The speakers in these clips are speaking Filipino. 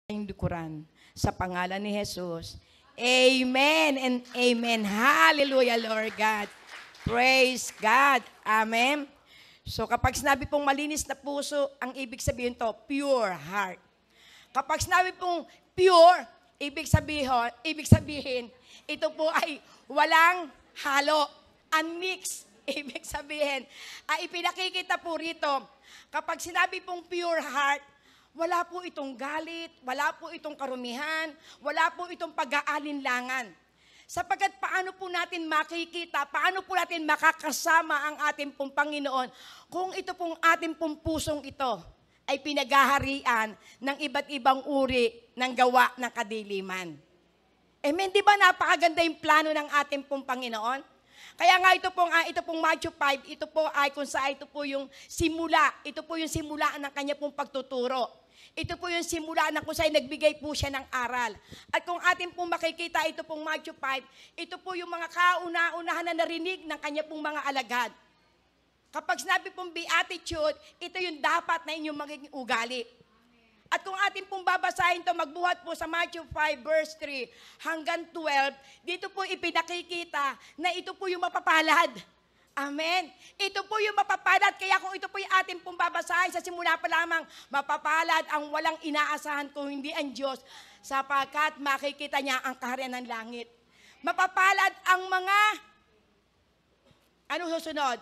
Ang likuran. Sa pangalan ni Jesus. Amen and amen. Hallelujah, Lord God. Praise God. Amen. So kapag sinabi pong malinis na puso, ang ibig sabihin to, pure heart. Kapag sinabi pong pure, ibig sabihin, ito po ay walang halo, unmixed. Ibig sabihin, ay ipinakikita po rito, kapag sinabi pong pure heart, wala po itong galit, wala po itong karumihan, wala po itong pag-aalinlangan. Sapagkat paano po natin makikita, paano po natin makakasama ang ating pong Panginoon kung ito pong ating pong pusong ito ay pinaghaharian ng iba't ibang uri ng gawa ng kadiliman. Amen, di ba napakaganda yung plano ng ating pong Panginoon? Kaya nga ito pong Matthew 5, ito po ay kung saan ito po yung simula, ito po yung simula ng kanya pong pagtuturo. Ito po yung simula na kung saan nagbigay po siya ng aral. At kung atin pong makikita, ito pong Matthew 5, ito po yung mga kauna-unahan na narinig ng kanya pong mga alagad. Kapag sinabi pong beatitude, ito yung dapat na inyong magiging ugali. At kung atin pong babasahin to, magbuhat po sa Matthew 5 verse 3 hanggang 12, dito po ipinakikita na ito po yung mapapalad. Amen. Ito po yung mapapalad. Kaya kung ito po yung ating pong babasahin sa simula pa lamang, mapapalad ang walang inaasahan kung hindi ang Diyos, sapagkat makikita niya ang kaharian ng langit. Mapapalad ang mga, anong susunod?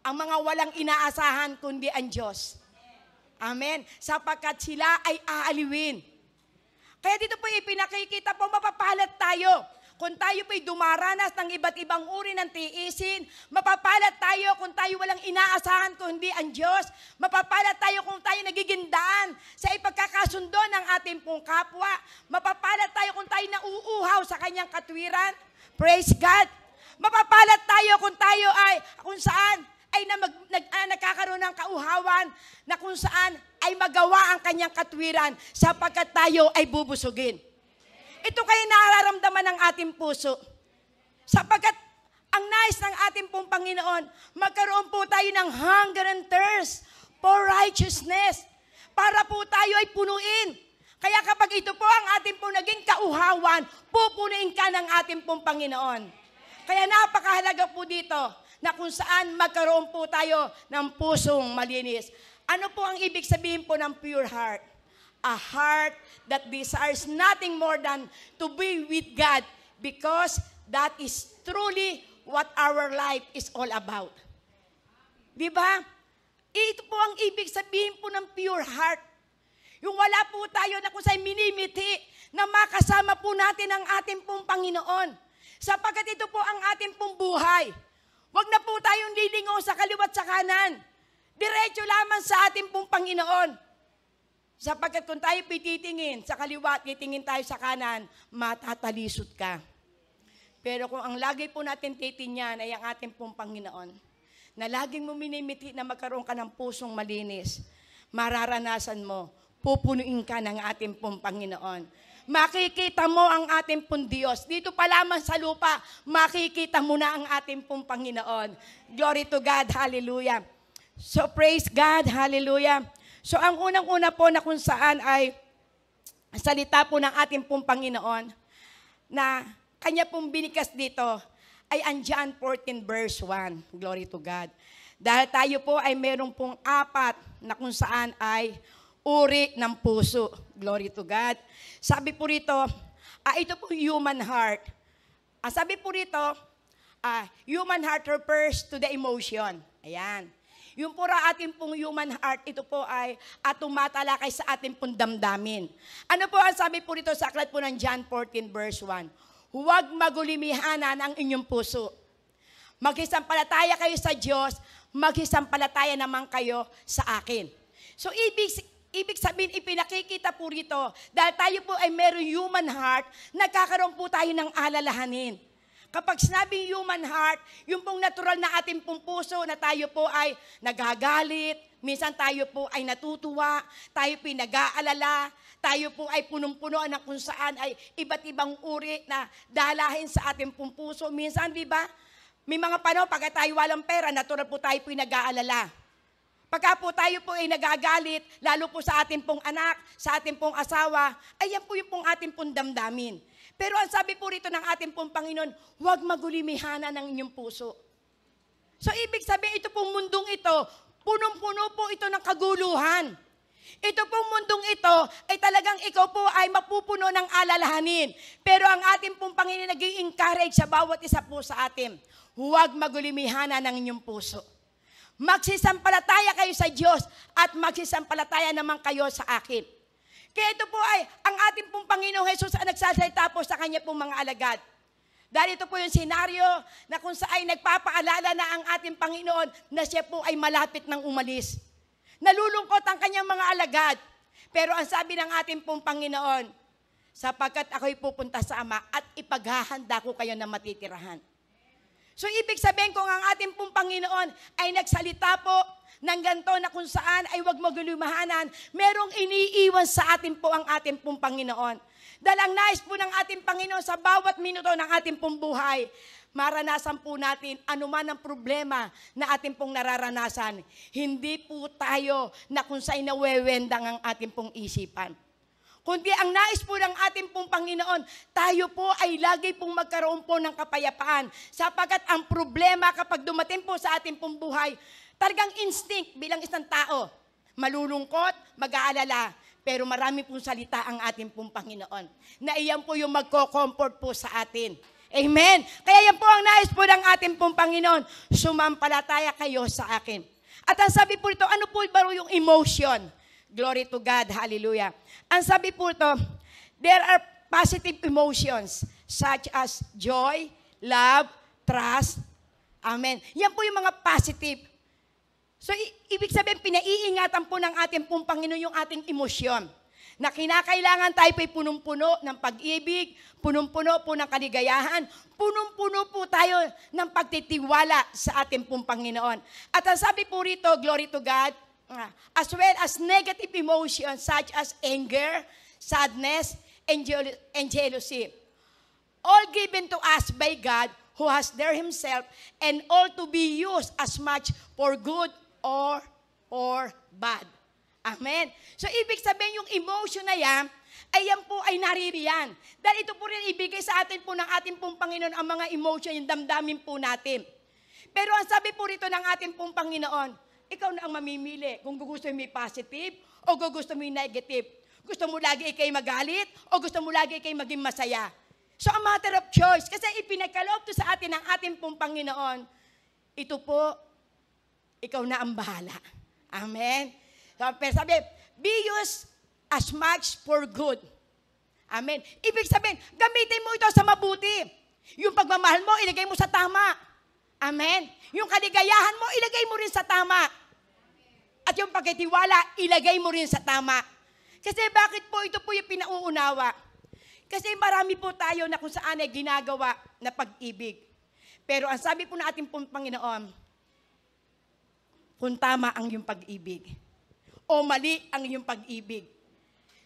Ang mga walang inaasahan kundi ang Diyos. Amen. Sapagkat sila ay aaliwin. Kaya dito po ipinakikita po, mapapalad tayo. Kung tayo po'y dumaranas ng iba't ibang uri ng tiisin, mapapalad tayo kung tayo walang inaasahan kundi ang Diyos. Mapapalad tayo kung tayo nagigindaan sa ipagkakasundo ng ating pong kapwa. Mapapalad tayo kung tayo nauuhaw sa kanyang katwiran. Praise God. Mapapalad tayo kung tayo ay, kung saan ay nagkakaroon ng kauhawan na kung saan ay magawa ang kanyang katwiran sapagkat tayo ay bubusugin. Ito kayo nararamdaman ng ating puso. Sapagkat ang nais ng ating pong Panginoon, magkaroon po tayo ng hunger and thirst for righteousness. Para po tayo ay punuin. Kaya kapag ito po ang ating pong naging kauhawan, pupunuin ka ng ating pong Panginoon. Kaya napakahalaga po dito na kung saan magkaroon po tayo ng pusong malinis. Ano po ang ibig sabihin po ng pure heart? A heart that desires nothing more than to be with God because that is truly what our life is all about. Di ba? Ito po ang ibig sabihin po ng pure heart. Yung wala po tayo na kung saan minimiti na makasama po natin ang ating pong Panginoon. Sapagkat ito po ang ating pong buhay. Huwag na po tayong lilingaw sa kaliwat sa kanan. Diretso lamang sa ating pong Panginoon. Sapagkat kung tayo titingin sa kaliwa, titingin tayo sa kanan, matatalisod ka. Pero kung ang lagi po natin titingnan ay ang ating pong Panginoon, na laging mo minimiti na magkaroon ka ng pusong malinis, mararanasan mo, pupunuin ka ng ating pong Panginoon. Makikita mo ang ating pong Diyos. Dito pa lamang sa lupa, makikita mo na ang ating pong Panginoon. Glory to God, hallelujah. So praise God, hallelujah. So ang unang-una po na kung saan ay salita po ng ating pong Panginoon na kanya pong binikas dito ay ang John 14 verse 1. Glory to God. Dahil tayo po ay merong pong apat na kung saan ay uri ng puso. Glory to God. Sabi po rito, ito po human heart. Sabi po rito, human heart refers to the emotion. Ayan. Yung po ating pong human heart, ito po ay tumatalakay sa ating pong damdamin. Ano po ang sabi po rito sa aklat po ng John 14 verse 1? Huwag magulimihanan ang inyong puso. Maghisampalataya kayo sa Diyos, maghisampalataya naman kayo sa akin. So ibig sabihin, ipinakikita po rito, dahil tayo po ay meron human heart, nagkakaroon po tayo ng alalahanin. Kapag sinabing human heart, yung pong natural na ating pong puso na tayo po ay nagagalit, minsan tayo po ay natutuwa, tayo po ay nag-aalala, tayo po ay punong-puno na kung saan ay iba't ibang uri na dalahin sa ating pong puso. Minsan, di ba, may mga panahon, pagka tayo walang pera, natural po tayo po ay nag-aalala. Pagka po tayo po ay nagagalit, lalo po sa ating pong anak, sa ating pong asawa, ay yan po yung pong ating pong damdamin. Pero ang sabi po rito ng ating pong Panginoon, huwag magulimihanan ng inyong puso. So ibig sabihin, ito pong mundong ito, punong-puno po ito ng kaguluhan. Ito pong mundong ito ay talagang ikaw po ay mapupuno ng alalahanin. Pero ang ating pong Panginoon nag-i-encourage sa bawat isa po sa atin, huwag magulimihanan ng inyong puso. Magsisampalataya kayo sa Diyos at magsisampalataya naman kayo sa akin. Kaya ito po ay ang ating pong Panginoong Jesus ang nagsasalita po sa kanya pong mga alagad. Dahil ito po yung senaryo na kung saan nagpapaalala na ang ating Panginoon na siya po ay malapit ng umalis. Nalulungkot ang kanyang mga alagad. Pero ang sabi ng ating pong Panginoon, sapagkat ako'y pupunta sa Ama at ipaghahanda ko kayo na matitirahan. So ibig sabihin kung ang ating pong Panginoon ay nagsalita po ng ganito na kung saan ay huwag magulumahanan, merong iniiwan sa atin po ang ating pong Panginoon. Dahil ang nais po ng ating Panginoon sa bawat minuto ng ating pong buhay, maranasan po natin anuman ang problema na ating pong nararanasan. Hindi po tayo na kung saan nawewendang ang ating pong isipan. Kundi ang nais po ng ating pong Panginoon, tayo po ay lagi pong magkaroon po ng kapayapaan. Sapagkat ang problema kapag dumating po sa ating pong buhay, talagang instinct bilang isang tao. Malulungkot, mag-aalala, pero marami pong salita ang ating pong Panginoon. Na iyan po yung magko-comfort po sa atin. Amen? Kaya yan po ang nais po ng ating pong Panginoon, sumampalataya kayo sa akin. At ang sabi po ito, ano po ba yung emotion? Glory to God, hallelujah. Ang sabi po ito, there are positive emotions such as joy, love, trust. Amen. Yan po yung mga positive. So, ibig sabihin, pinaiingatan po ng ating pong Panginoon yung ating emosyon. Na kinakailangan tayo po'y punong-puno ng pag-ibig, punong-puno po ng kaligayahan, punong-puno po tayo ng pagtitiwala sa ating pong Panginoon. At ang sabi po rito, glory to God, as well as negative emotions such as anger, sadness, and jealousy. All given to us by God who has there Himself and all to be used as much for good or for bad. Amen. So, ibig sabihin yung emotion na yan, ay yan po ay naririyan. Dahil ito po rin ibigay sa atin po ng ating pong Panginoon ang mga emotion, yung damdamin po natin. Pero ang sabi po rito ng ating pong Panginoon, ikaw na ang mamimili kung gusto mo yung positive o gusto mo yung negative. Gusto mo lagi ikay magalit o gusto mo lagi ikay maging masaya. So, a matter of choice. Kasi ipinagkaloob to sa atin ng ating pong Panginoon. Ito po, ikaw na ang bahala. Amen? So, pero sabi, be used as much for good. Amen? Ibig sabihin, gamitin mo ito sa mabuti. Yung pagmamahal mo, ilagay mo sa tama. Amen? Yung kaligayahan mo, ilagay mo rin sa tama. At yung pagkitiwala, ilagay mo rin sa tama. Kasi bakit po ito po yung pinauunawa? Kasi marami po tayo na kung saan ay ginagawa na pag-ibig. Pero ang sabi po na ating Panginoon, kung tama ang iyong pag-ibig o mali ang iyong pag-ibig.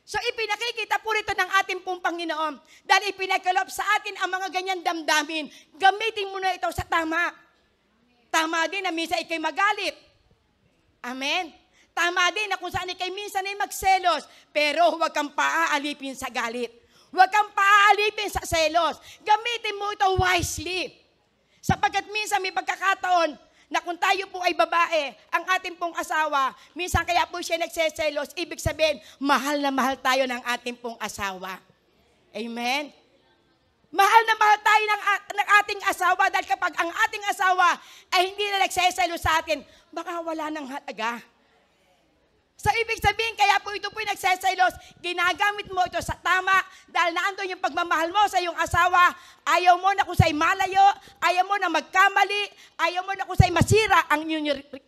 So ipinakikita po rito ng ating pong Panginoon dahil ipinagkaloob sa atin ang mga ganyan damdamin. Gamitin mo na ito sa tama. Tama din na minsan ikay magalit. Amen? Tama din na kung saan ikay minsan ay magselos, pero huwag kang paaalipin sa galit. Huwag kang paaalipin sa selos. Gamitin mo ito wisely. Sapagkat minsan may pagkakataon na kung tayo po ay babae, ang ating pong asawa, minsan kaya po siya nagseselos, ibig sabihin, mahal na mahal tayo ng ating pong asawa. Amen? Mahal na mahal tayo ng ating asawa dahil kapag ang ating asawa ay hindi na nagseselos sa atin, baka wala nang halaga. So, ibig sabihin, kaya po ito po yung nagseselos, ginagamit mo ito sa tama dahil naandun yung pagmamahal mo sa iyong asawa, ayaw mo na kung sa'y malayo, ayaw mo na magkamali, ayaw mo na kung sa'y masira ang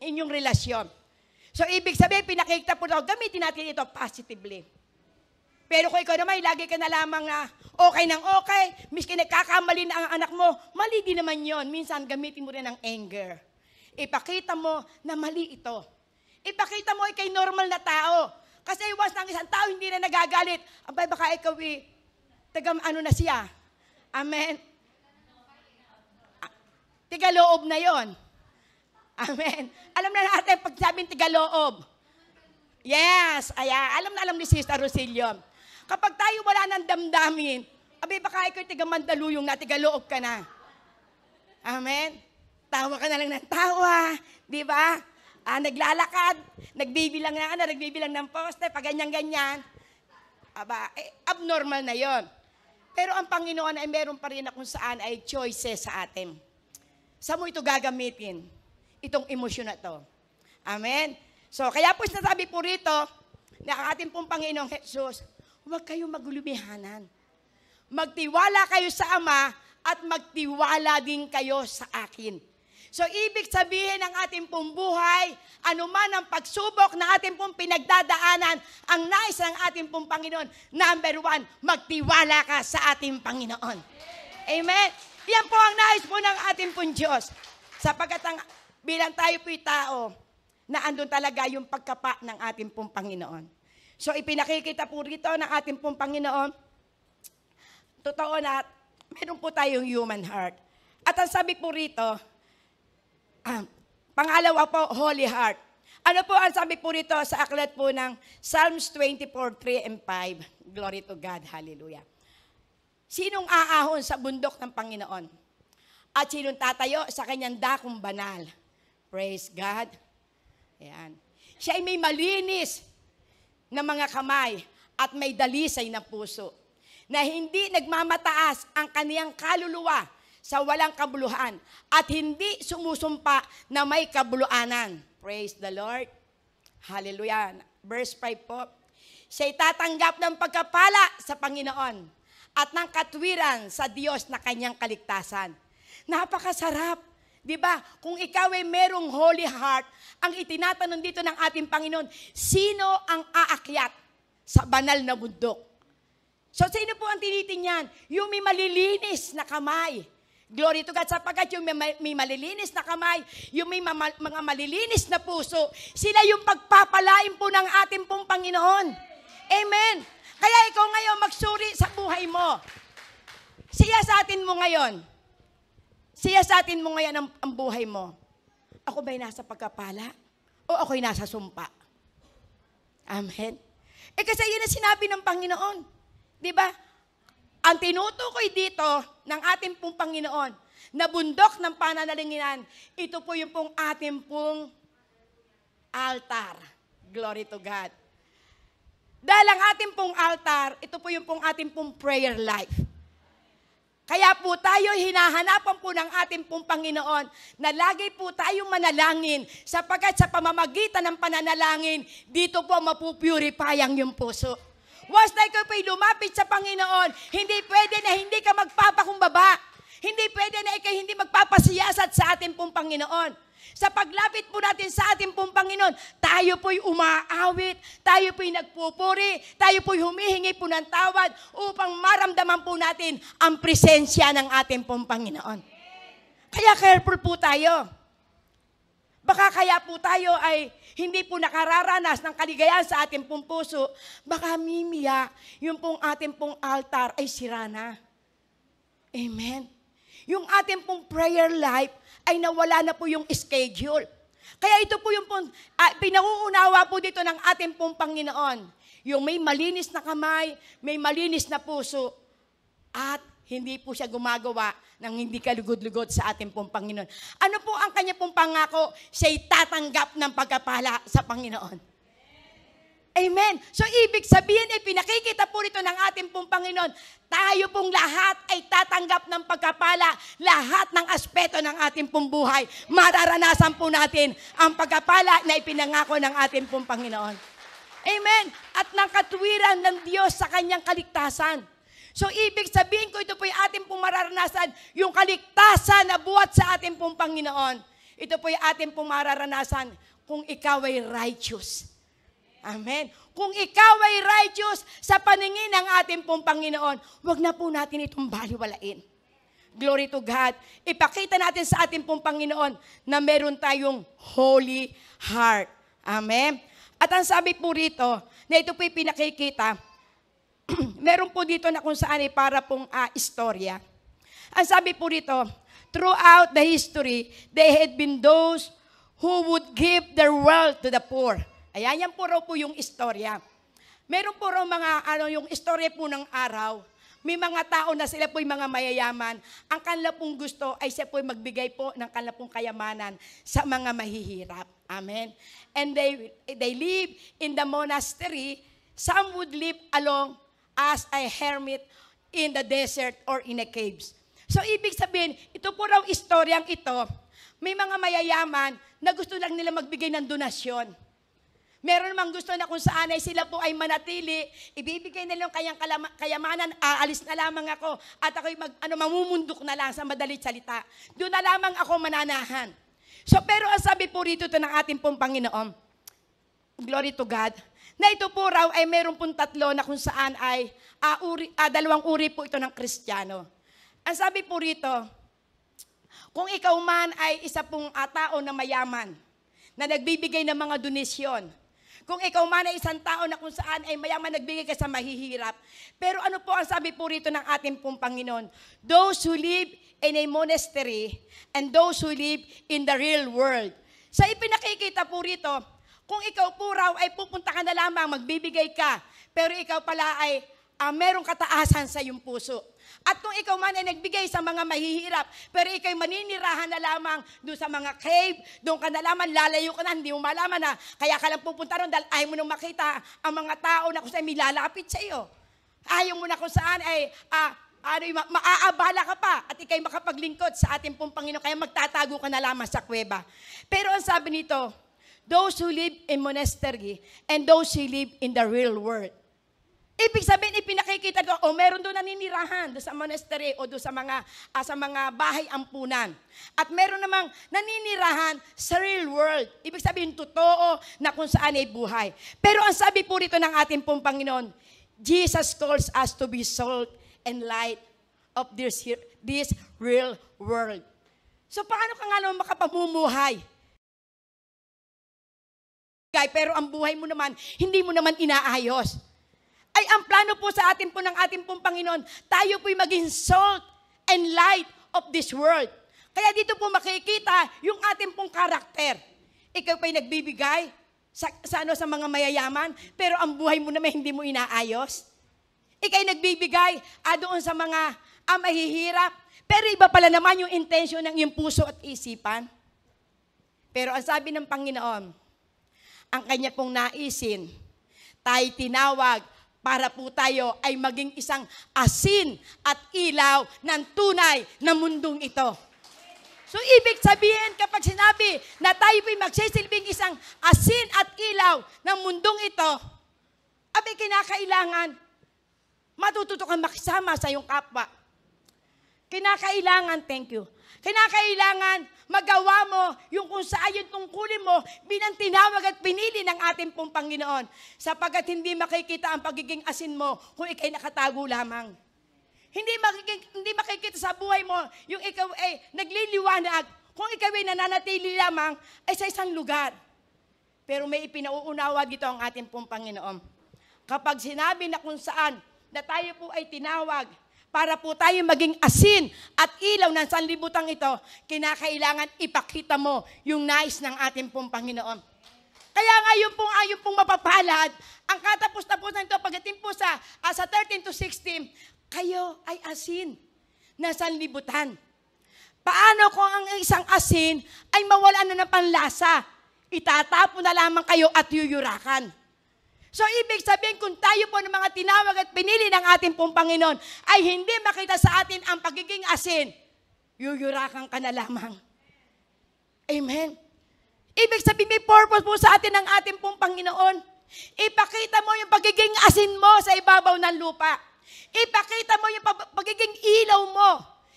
inyong relasyon. So, ibig sabihin, pinakikita po ito, gamitin natin ito positively. Pero kung ikaw naman, lagi ka na lamang na okay ng okay, miski nagkakamali na ang anak mo, mali din naman yon. Minsan, gamitin mo rin ang anger. Ipakita mo na mali ito. Ipakita mo ikay normal na tao. Kasi once ng isang tao hindi na nagagalit, abay baka ikaw ano na siya. Amen? Tigaloob na yon. Amen. Alam na natin pag sabing tigaloob. Yes, alam na alam ni Sister Rosilio. Kapag tayo wala ng damdamin, baka ikaw tiga Mandaluyong na, tigaloob ka na. Amen. Tawa ka na lang ng tawa, di ba? Naglalakad, nagbibilang ng poste, pag ganyan-ganyan. Abnormal na yon. Pero ang Panginoon ay meron pa rin na kung saan ay choices sa atin. Saan mo ito gagamitin? Itong emosyon na to. Amen? So, kaya po sinasabi po rito, na ang ating pong Panginoong Jesus, huwag kayong magulubihanan. Magtiwala kayo sa Ama at magtiwala din kayo sa akin. So, ibig sabihin ng ating pong buhay, anuman ang pagsubok na ating pong pinagdadaanan, ang nais ng ating pong Panginoon, number 1, magtiwala ka sa ating Panginoon. Amen? Yan po ang nais po ng ating pong Diyos. Sapagkat bilang tayo po'y tao, na andun talaga yung pagkapa ng ating pong Panginoon. So, ipinakikita po rito ng ating pong Panginoon, totoo na, meron po tayong human heart. At ang sabi po rito, pangalawa po, holy heart. Ano po ang sabi po rito sa aklat po ng Psalms 24:3 and 5? Glory to God, hallelujah. Sinong aahon sa bundok ng Panginoon? At sinong tatayo sa kanyang dakong banal? Praise God. Ayan. Siya ay may malinis na mga kamay at may dalisay na puso, na hindi nagmamataas ang kaniyang kaluluwa sa walang kabuluhan at hindi sumusumpa na may kabuluanan. Praise the Lord. Hallelujah. Verse 5 po. Siya'y tatanggap ng pagkapala sa Panginoon at ng katwiran sa Diyos na kanyang kaligtasan. Napakasarap. Diba? Kung ikaw ay merong holy heart, ang itinatanong dito ng ating Panginoon, sino ang aakyat sa banal na bundok? So, sino po ang tinitingnan? Yung may malilinis na kamay. Glory to God, sapagkat yung may malilinis na kamay, yung may mga malilinis na puso, sila yung pagpapalain po ng ating pong Panginoon. Amen. Kaya ikaw ngayon magsuri sa buhay mo. Siya sa atin mo ngayon. Siya sa atin mo ngayon ang buhay mo. Ako ba'y nasa pagkapala? O ako'y nasa sumpa? Amen. Kasi yun ang sinabi ng Panginoon. Diba? Ang tinutukoy dito ng ating pong Panginoon na bundok ng pananalinginan, ito po yung pong ating pong altar. Glory to God. Dahil ang ating pong altar, ito po yung pong ating pong prayer life. Kaya po tayo hinahanapan po ng ating pong Panginoon na lagi po tayong manalangin sapagkat sa pamamagitan ng pananalangin, dito po mapupurify ang iyong puso. Once na ikaw po'y lumapit sa Panginoon, hindi pwede na hindi ka magpapakumbaba. Hindi pwede na ikaw hindi magpapasiyasat sa ating pong Panginoon. Sa paglapit po natin sa ating pong Panginoon, tayo po'y umaawit, tayo po'y nagpupuri, tayo po'y humihingi po ng tawad upang maramdaman po natin ang presensya ng ating pong Panginoon. Kaya careful po tayo. Baka kaya po tayo ay hindi po nakararanas ng kaligayahan sa ating pong puso, baka mimiya, yung pong ating pong altar ay sira na. Amen. Yung ating pong prayer life ay nawala na po yung schedule. Kaya ito po yung pinauunawa po dito ng ating pong Panginoon. Yung may malinis na kamay, may malinis na puso, at hindi po siya gumagawa ng hindi kalugod-lugod sa ating pong Panginoon. Ano po ang kanya pong pangako? Siya'y tatanggap ng pagkapala sa Panginoon. Amen. So, ibig sabihin, pinakikita po rito ng ating pong Panginoon, tayo pong lahat ay tatanggap ng pagkapala, lahat ng aspeto ng ating pong buhay. Mararanasan po natin ang pagkapala na ipinangako ng ating pong Panginoon. Amen. At ng katwiran ng Diyos sa kanyang kaligtasan. So, ibig sabihin ko, ito po yung ating pong mararanasan, yung kaligtasan na buhat sa ating pong Panginoon. Ito po yung ating pong mararanasan kung ikaw ay righteous. Amen. Kung ikaw ay righteous sa paningin ng ating pong Panginoon, wag na po natin itong baliwalain. Glory to God. Ipakita natin sa ating pong Panginoon na meron tayong holy heart. Amen. At ang sabi po rito, na ito po'y pinakikita, meron po dito na kung saan ay para pong istorya. Ang sabi po rito, throughout the history, they had been those who would give their wealth to the poor. Ayan, yan po raw po yung istorya. Meron po raw yung istorya po ng araw. May mga tao na sila po'y mga mayayaman. Ang kanila pong gusto ay siya po'y magbigay po ng kanila pong kayamanan sa mga mahihirap. Amen. And they live in the monastery. Some would live along as a hermit in the desert or in a caves. So, ibig sabihin, ito po raw istoryang ito, may mga mayayaman na gusto lang nila magbigay ng donasyon. Meron namang gusto na kung saan ay sila po ay manatili, ibibigay nila yung kayang kayamanan, aalis na lamang ako, at ako'y mamumundok na lang sa madalit salita. Doon na lamang ako mananahan. So, pero ang sabi po rito ito ng ating pong Panginoon, glory to God, na ito po raw ay meron pong tatlo na kung saan ay dalawang uri po ito ng Kristiyano. Ang sabi po rito, kung ikaw man ay isa pong tao na mayaman, na nagbibigay ng mga donasyon, kung ikaw man ay isang tao na kung saan ay mayaman nagbigay ka sa mahihirap. Pero ano po ang sabi po rito ng ating pong Panginoon? Those who live in a monastery and those who live in the real world. Sa ipinakikita po rito, kung ikaw po raw ay pupunta ka na lamang, magbibigay ka, pero ikaw pala ay merong kataasan sa iyong puso. At kung ikaw man ay nagbigay sa mga mahihirap, pero ikaw maninirahan na lamang doon sa mga cave, doon ka na lamang, lalayo ka na, hindi mo malaman na, kaya ka lang pupunta ron dahil ayaw mo nang makita ang mga tao na kung saan may lalapit sa iyo. Ayaw mo na kung saan ay maaabala ka pa at ikay makapaglingkod sa ating pong Panginoon, kaya magtatago ka na lamang sa kuweba. Pero ang sabi nito, those who live in monastery and those who live in the real world. Ibig sabihin, ipinakikita ko, meron doon naninirahan doon sa monastery o doon sa mga bahay ampunan. At meron namang naninirahan sa real world. Ibig sabihin, totoo na kung saan ay buhay. Pero ang sabi po rito ng ating pong Panginoon, Jesus calls us to be salt and light of this real world. So paano ka nga naman makapamumuhay? Pero ang buhay mo naman, hindi mo naman inaayos. Ay ang plano po sa atin po ng ating pong Panginoon, tayo po'y maging salt and light of this world. Kaya dito po makikita yung ating pong karakter. Ikaw po'y nagbibigay sa mga mayayaman, pero ang buhay mo naman hindi mo inaayos. Ika'y nagbibigay doon sa mga mahihirap, pero iba pala naman yung intention ng iyong puso at isipan. Pero ang sabi ng Panginoon, ang kanya pong naisin, tayo tinawag para po tayo ay maging isang asin at ilaw ng tunay na mundong ito. So, ibig sabihin kapag sinabi na tayo po'y magsisilbing isang asin at ilaw ng mundong ito, abay kinakailangan matututo kang makisama sa iyong kapwa. Kinakailangan, thank you, kinakailangan magawa mo yung kung saan yung tungkulin mo bilang tinawag at pinili ng ating pong Panginoon. Sapagkat hindi makikita ang pagiging asin mo kung ikay nakatago lamang. Hindi makikita sa buhay mo yung ikaw ay nagliliwanag kung ikaw ay nananatili lamang ay sa isang lugar. Pero may ipinauunawa dito ang ating pong Panginoon. Kapag sinabi na kung saan na tayo po ay tinawag para po tayo maging asin at ilaw ng sanlibutan ito, kinakailangan ipakita mo yung nais ng ating pong Panginoon. Kaya nga yung pong mapapalad, ang katapos-tapusan ito, pagdating po sa 13 to 16, kayo ay asin na sanlibutan. Paano kung ang isang asin ay mawalan na ng panlasa? Itatapo na lamang kayo at yuyurakan. So, ibig sabihin, kung tayo po ng mga tinawag at pinili ng ating pong Panginoon, ay hindi makita sa atin ang pagiging asin, yuyurakan ka na lamang. Amen? Ibig sabihin, may purpose po sa atin ng ating pong Panginoon. Ipakita mo yung pagiging asin mo sa ibabaw ng lupa. Ipakita mo yung pagiging ilaw mo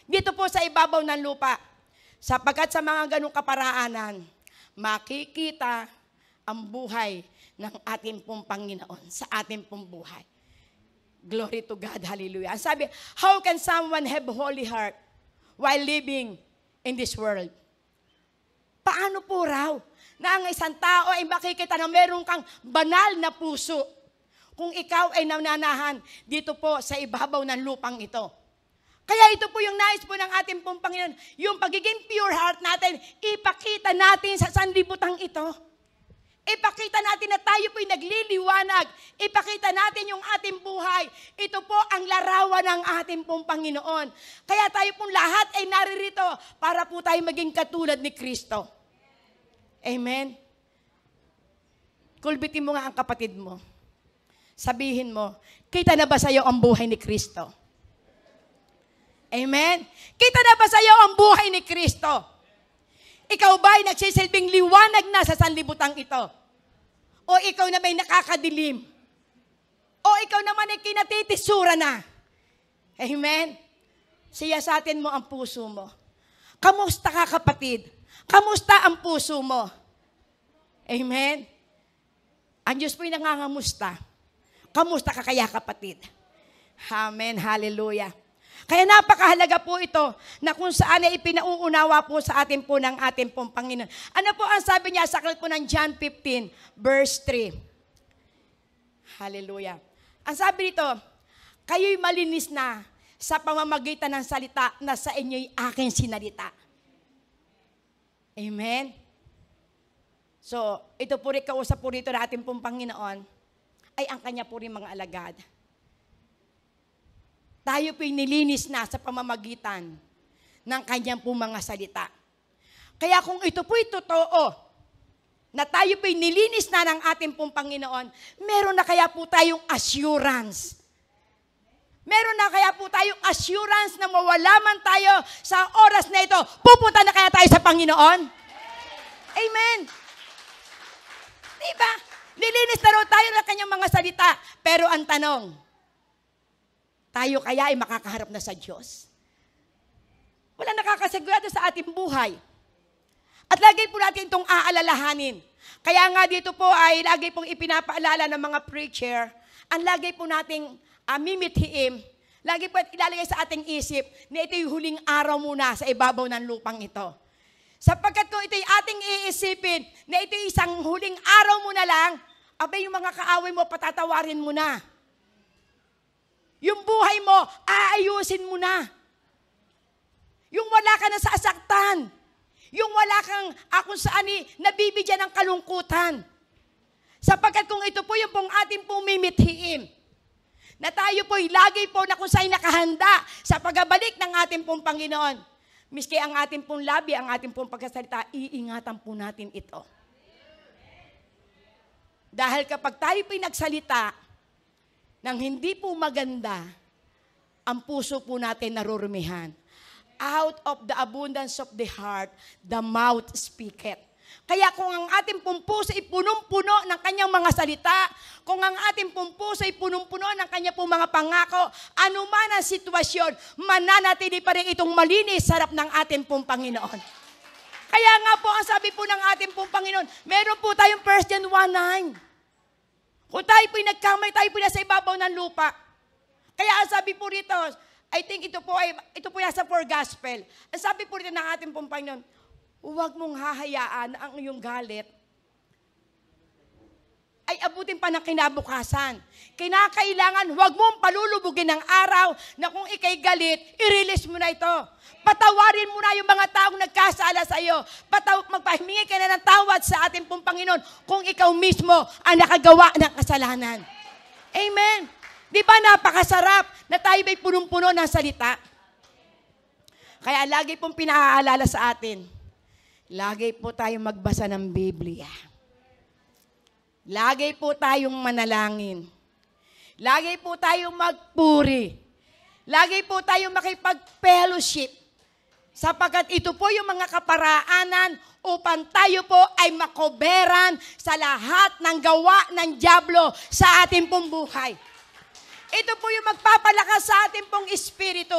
dito po sa ibabaw ng lupa. Sapagkat sa mga ganong kaparaanan, makikita ang buhay ng ating pong Panginoon sa ating pong buhay. Glory to God, hallelujah. Ang sabi, how can someone have a holy heart while living in this world? Paano po raw na ang isang tao ay makikita na meron kang banal na puso kung ikaw ay nananahan dito po sa ibabaw ng lupang ito? Kaya ito po yung nais po ng ating pong Panginoon, yung pagiging pure heart natin, ipakita natin sa sanlibutan ito. Ipakita natin na tayo po'y nagliliwanag. Ipakita natin yung ating buhay. Ito po ang larawan ng ating pong Panginoon. Kaya tayo pong lahat ay naririto para po tayo maging katulad ni Kristo. Amen? Kulbitin mo nga ang kapatid mo. Sabihin mo, kita na ba sa'yo ang buhay ni Kristo? Amen? Kita na ba sa'yo ang buhay ni Kristo? Ikaw ba ay nagsisilbing liwanag na sa sanlibutan ito? O ikaw na may nakakadilim? O ikaw naman ay kinatitisura na? Amen? Siyasatin mo ang puso mo. Kamusta ka, kapatid? Kamusta ang puso mo? Amen? Ang Diyos po'y nangangamusta. Kamusta ka kaya, kapatid? Amen. Hallelujah. Kaya napakahalaga po ito na kung saan ay ipinauunawa po sa atin po ng ating pong Panginoon. Ano po ang sabi niya sa aklat po ng John 15, verse 3? Hallelujah. Ang sabi nito, kayo'y malinis na sa pamamagitan ng salita na sa inyo'y aking sinalita. Amen? So, ito po rin kausap po rito na ating pong Panginoon ay ang kanya po rin mga alagad. Tayo po'y nilinis na sa pamamagitan ng kanyang po mga salita. Kaya kung ito po'y totoo, na tayo po'y nilinis na ng ating pong Panginoon, meron na kaya po tayong assurance. Meron na kaya po tayong assurance na mawala man tayo sa oras na ito, pupunta na kaya tayo sa Panginoon? Amen. Diba? Nilinis na raw tayo ng kanyang mga salita. Pero ang tanong, tayo kaya ay makakaharap na sa Diyos? Wala nakakasigurado sa ating buhay. At lagi po natin itong aalalahanin. Kaya nga dito po ay lagi pong ipinapaalala ng mga preacher, ang lagi po nating mimithiin, lagi po ilalagay sa ating isip na ito yung huling araw muna sa ibabaw ng lupang ito. Sapagkat kung ito'y ating iisipin na ito'y isang huling araw mo na lang, abay yung mga kaaway mo, patatawarin mo na. Yung buhay mo, aayusin mo na. Yung wala ka na sa asaktan. Yung wala kang kung saan nabibigyan ng kalungkutan. Sapagkat kung ito po yung pong ating pong mimithiin, na tayo po'y lagi po na kung saan nakahanda sa pagbabalik ng ating pong Panginoon. Miski ang ating pong labi, ang ating pong pagkasalita, iingatan po natin ito. Dahil kapag tayo po'y nagsalita, nang hindi po maganda, ang puso po natin narurumihan. Out of the abundance of the heart, the mouth speaketh. Kaya kung ang ating pong puso ay punong-puno ng kanyang mga salita, kung ang ating pong puso ay punong-puno ng kanyang pong mga pangako, anuman ang sitwasyon, mananatili pa rin itong malinis sa harap ng ating pong Panginoon. Kaya nga po, ang sabi po ng ating pong Panginoon, meron po tayong 1 John 1:9. Kung tayo po'y nagkamay, tayo po'y nasa ibabaw ng lupa. Kaya ang sabi po rito, I think ito po nasa 4 Gospel. Ang sabi po rito ng ating pong Panginoon, huwag mong hahayaan na ang iyong galit ay abutin pa ng kinabukasan. Kinakailangan, huwag mong palulubugin ng araw na kung ikay galit, i-release mo na ito. Patawarin mo na yung mga taong nagkasala sa iyo. Magpahimingi ka na ng tawad sa ating pong Panginoon kung ikaw mismo ang nakagawa ng kasalanan. Amen. Di ba napakasarap na tayo ba'y punong-puno ng salita? Kaya lagi pong pinaalala sa atin, lagi po tayong magbasa ng Biblia. Lagi po tayong manalangin. Lagi po tayong magpuri. Lagi po tayong makipag-fellowship. Sapagkat ito po yung mga kaparaanan upang tayo po ay makoberan sa lahat ng gawa ng dyablo sa ating pong buhay. Ito po yung magpapalakas sa ating pong espiritu.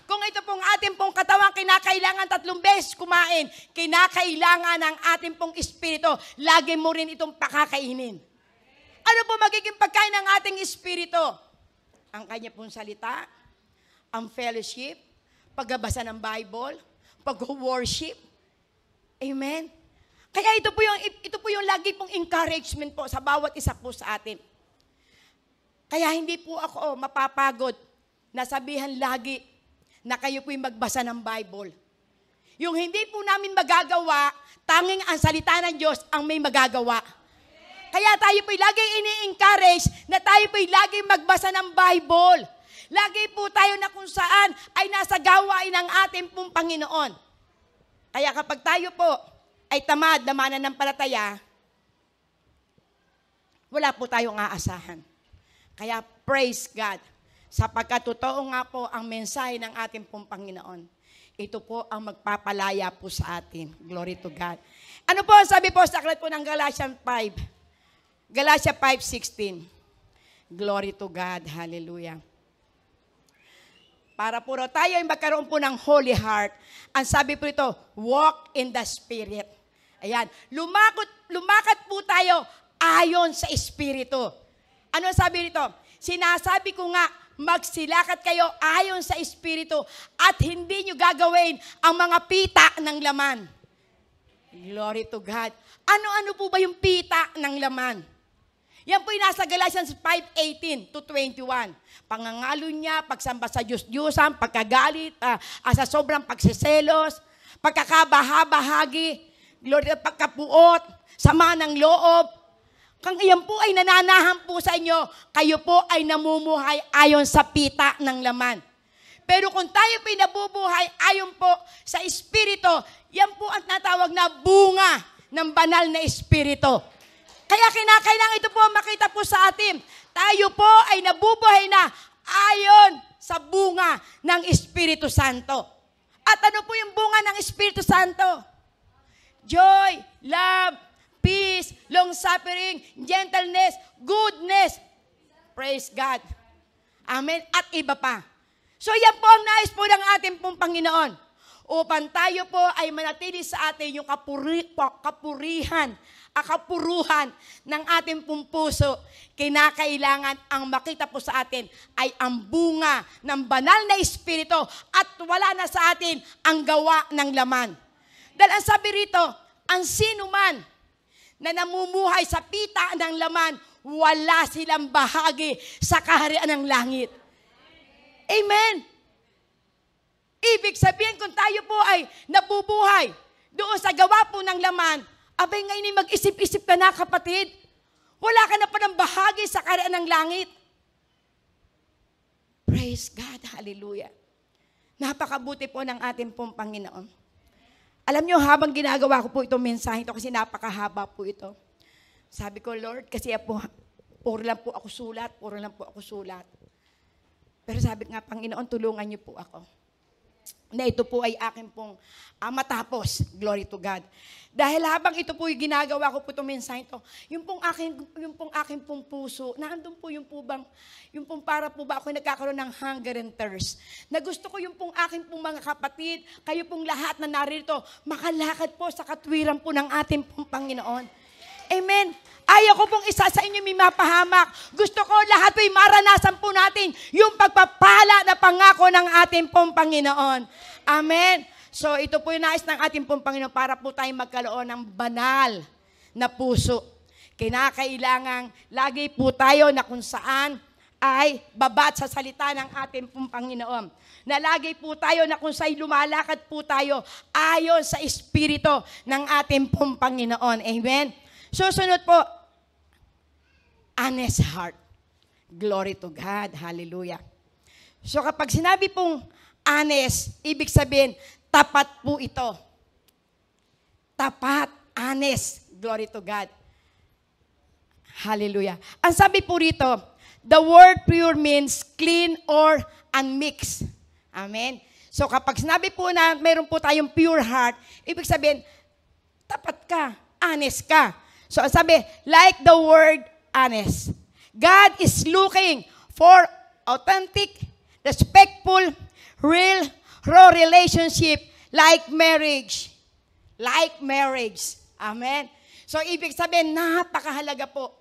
Kung ito pong ating pong katawan, kinakailangan 3 beses kumain, kinakailangan ng ating pong espiritu, lagi mo rin itong pakakainin. Ano po magiging pagkain ng ating espiritu? Ang kanya pong salita, ang fellowship, pagbabasa ng Bible, pag-worship. Amen? Kaya ito po yung lagi pong encouragement po sa bawat isa po sa atin. Kaya hindi po ako mapapagod na sabihan lagi na kayo po'y magbasa ng Bible. Yung hindi po namin magagawa, tanging ang salita ng Diyos ang may magagawa. Kaya tayo po'y laging ini-encourage na tayo po'y laging magbasa ng Bible. Lagi po tayo na kung saan ay nasa gawain ng ating pong Panginoon. Kaya kapag tayo po ay tamad na mananampalataya, wala po tayong aasahan. Kaya praise God, sapagkat totoo nga po ang mensahe ng ating pong Panginoon. Ito po ang magpapalaya po sa atin. Glory to God. Ano po ang sabi po sa aklat po ng Galatians 5? Galatia 5:16. Glory to God. Hallelujah. Para po tayo ay magkaroon po ng holy heart. Ang sabi po ito, walk in the Spirit. Ayan. Lumakad po tayo ayon sa Espiritu. Ano sabi nito? Sinasabi ko nga, magsilakad kayo ayon sa Espiritu at hindi nyo gagawin ang mga pita ng laman. Glory to God. Ano-ano po ba yung pita ng laman? Yan po yung nasa Galatians 5:18 to 21. Pangangalo niya, pagsamba sa Diyos-Diyosan, pagkagalit, sa sobrang pagsiselos, pagkakabaha-bahagi, glory, pagkapuot, sama ng loob. Kung iyan po ay nananahan po sa inyo, kayo po ay namumuhay ayon sa pita ng laman. Pero kung tayo po ay nabubuhay ayon po sa Espiritu, yan po ang natawag na bunga ng banal na Espiritu. Kaya kinakailangan ito po makita po sa atin. Tayo po ay nabubuhay na ayon sa bunga ng Espiritu Santo. At ano po yung bunga ng Espiritu Santo? Joy, love, peace, long-suffering, gentleness, goodness. Praise God. Amen. At iba pa. So yan po ang nais po ng ating pong Panginoon. Upang tayo po ay manatili sa atin yung kapuruhan ng ating pong puso, kinakailangan ang makita po sa atin ay ang bunga ng banal na Espiritu at wala na sa atin ang gawa ng laman. Dahil ang sabi rito, ang sino man na namumuhay sa pita ng laman, wala silang bahagi sa kaharian ng langit. Amen. Ibig sabihin kung tayo po ay nabubuhay doon sa gawa po ng laman, abay ngayon mag-isip-isip ka na kapatid. Wala ka na pa ng bahagi sa kaharian ng langit. Praise God. Hallelujah. Napakabuti po ng ating pong Panginoon. Alam nyo, habang ginagawa ko po itong mensahe ito, kasi napakahaba po ito. Sabi ko, Lord, kasi puro lang po ako sulat. Pero sabi nga, Panginoon, tulungan niyo po ako. Na ito po ay akin pong matapos. Glory to God. Dahil habang ito po yung ginagawa ko po itong mensahe ito, yung pong aking pong puso, naandun po yung pong para po ba ako nagkakaroon ng hunger and thirst. Na gusto ko yung pong aking pong mga kapatid, kayo pong lahat na narito, makalakad po sa katwiran po ng ating pong Panginoon. Amen. Ayaw ko pong isa sa inyo may mapahamak. Gusto ko lahat po'y maranasan po natin yung pagpapala na pangako ng ating pong Panginoon. Amen. So ito po yung nais ng ating pong Panginoon para po tayo magkaroon ng banal na puso. Kinakailangan lagi po tayo na kung saan ay babat sa salita ng ating pong Panginoon. Na lagi po tayo na kung saan lumalakad po tayo ayon sa Espiritu ng ating pong Panginoon. Amen. Susunod po, honest heart. Glory to God. Hallelujah. So kapag sinabi pong honest, ibig sabihin, tapat po ito. Tapat, honest. Glory to God. Hallelujah. Ang sabi po rito, the word pure means clean or unmixed. Amen. So kapag sinabi po na meron po tayong pure heart, ibig sabihin, tapat ka, honest ka. So, sabi, like the word honest. God is looking for authentic, respectful, real, raw relationship like marriage. Like marriage. Amen? So, ibig sabihin, napakahalaga po.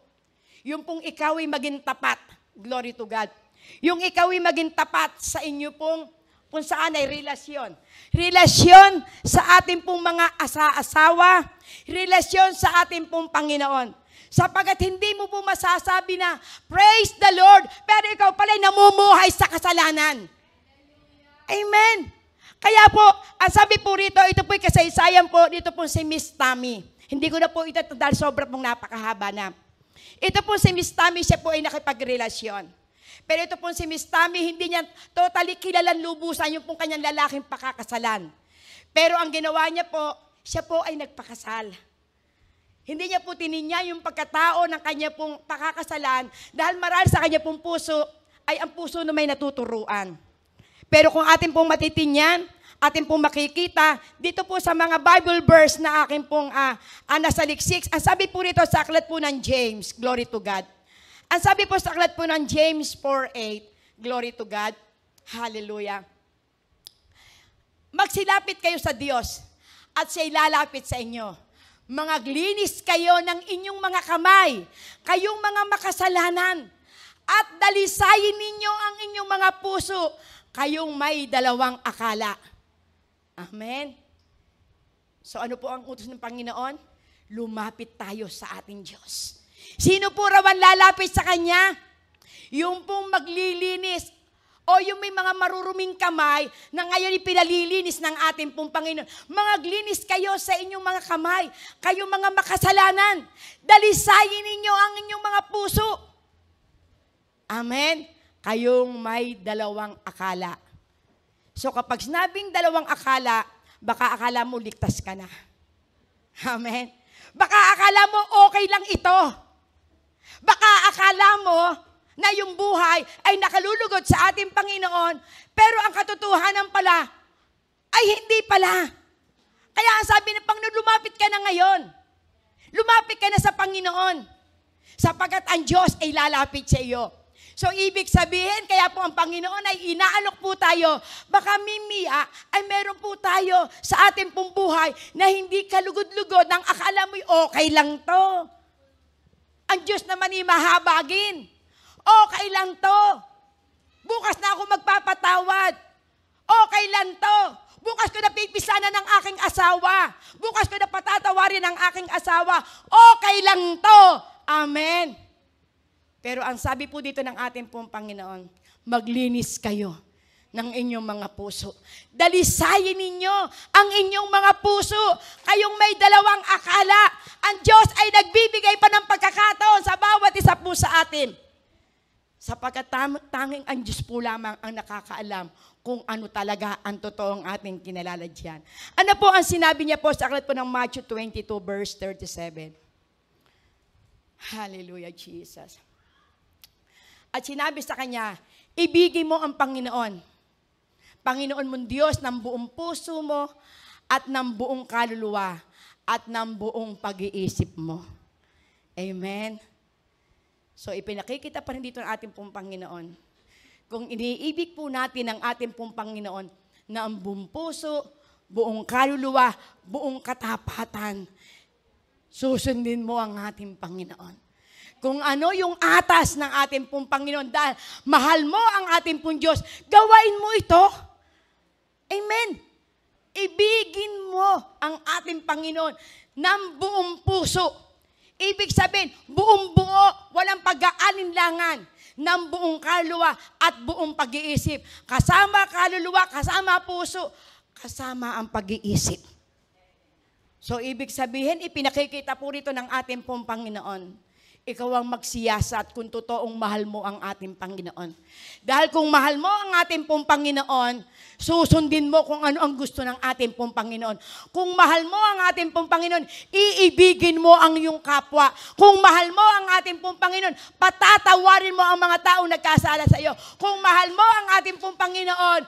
Yung pong ikaw ay maging tapat. Glory to God. Yung ikaw ay maging tapat sa inyo pong kung saan ay relasyon. Relasyon sa ating pong mga asawa, relasyon sa ating pong Panginoon. Sapagat hindi mo po masasabi na, praise the Lord, pero ikaw pala'y namumuhay sa kasalanan. Amen. Kaya po, ang sabi po rito, ito po'y kasaysayan po, dito po si Miss Tammy. Hindi ko na po ito dahil sobra pong napakahaba na. Ito po si Miss Tammy, siya po ay nakipagrelasyon. Pero ito po si Miss Tammy, hindi niya totally kilalang lubusan yung pong kanyang lalaking pakakasalan. Pero ang ginawa niya po, siya po ay nagpakasal. Hindi niya po tininya yung pagkatao ng kanya pong pakakasalan dahil marahil sa kanya pong puso ay ang puso na may natuturuan. Pero kung atin pong matitinyan, atin pong makikita, dito po sa mga Bible verse na akin pong nasa liksik, ang sabi po rito sa aklat po ng James, glory to God. Ang sabi po sa aklat po ng James 4:8, glory to God, hallelujah. Magsilapit kayo sa Diyos at siya'y lalapit sa inyo. Mangaglinis kayo ng inyong mga kamay, kayong mga makasalanan, at dalisayin ninyo ang inyong mga puso, kayong may dalawang akala. Amen. So ano po ang utos ng Panginoon? Lumapit tayo sa ating Diyos. Sino po raw ang lalapit sa Kanya? Yung pong maglilinis o yung may mga maruruming kamay na ngayon ipinalilinis ng ating pong Panginoon. Mangaglinis kayo sa inyong mga kamay, kayong mga makasalanan. Dalisayin ninyo ang inyong mga puso. Amen. Kayong may dalawang akala. So kapag sinabing dalawang akala, baka akala mo ligtas ka na. Amen. Baka akala mo okay lang ito. Baka akala mo na yung buhay ay nakalulugod sa ating Panginoon, pero ang katotohanan pala ay hindi pala. Kaya ang sabi ng Panginoon, lumapit ka na ngayon. Lumapit ka na sa Panginoon. Sapagkat ang Diyos ay lalapit sa iyo. So, ibig sabihin, kaya po ang Panginoon ay inaalok po tayo. Baka mimiya ay meron po tayo sa ating pong buhay na hindi kalugod-lugod ng akala mo'y okay lang to. Ang Diyos naman ay mahabagin. Okay lang to. Bukas na ako magpapatawad. Okay lang to. Bukas ko na pipisanan ng aking asawa. Bukas ko na patatawarin ng aking asawa. Okay lang to. Amen. Pero ang sabi po dito ng ating pong Panginoon, maglinis kayo ng inyong mga puso. Dalisayin ninyo ang inyong mga puso. Kayong may dalawang akala. Ang Diyos ay nagbibigay pa ng pagkakataon sa bawat isa po sa atin. Sapagkat tanging ang Diyos po lamang ang nakakaalam kung ano talaga ang totoong ating kinalalagyan. Ano po ang sinabi niya po sa aklat po ng Matthew 22 verse 37? Hallelujah, Jesus. At sinabi sa kanya, ibigin mo ang Panginoon. Panginoon mong Diyos ng buong puso mo at ng buong kaluluwa at ng buong pag-iisip mo. Amen. So ipinakikita pa rin dito ng ating pong Panginoon. Kung iniibig po natin ang ating pong Panginoon na ang buong puso, buong kaluluwa, buong katapatan, susundin mo ang ating Panginoon. Kung ano yung atas ng ating pong Panginoon, dahil mahal mo ang ating pong Diyos, gawain mo ito. Amen. Ibigin mo ang ating Panginoon ng buong puso. Ibig sabihin, buong buo, walang pag-aalinlangan, ng buong kaluluwa at buong pag-iisip. Kasama kaluluwa, kasama puso, kasama ang pag-iisip. So, ibig sabihin, ipinakikita po rito ng ating pong Panginoon. Ikaw ang magsiyasat kung totoong mahal mo ang ating Panginoon. Dahil kung mahal mo ang ating pong Panginoon, susundin mo kung ano ang gusto ng ating pong Panginoon. Kung mahal mo ang ating pong Panginoon, iibigin mo ang iyong kapwa. Kung mahal mo ang ating pong Panginoon, patatawarin mo ang mga taong nagkasala sa iyo. Kung mahal mo ang ating pong Panginoon,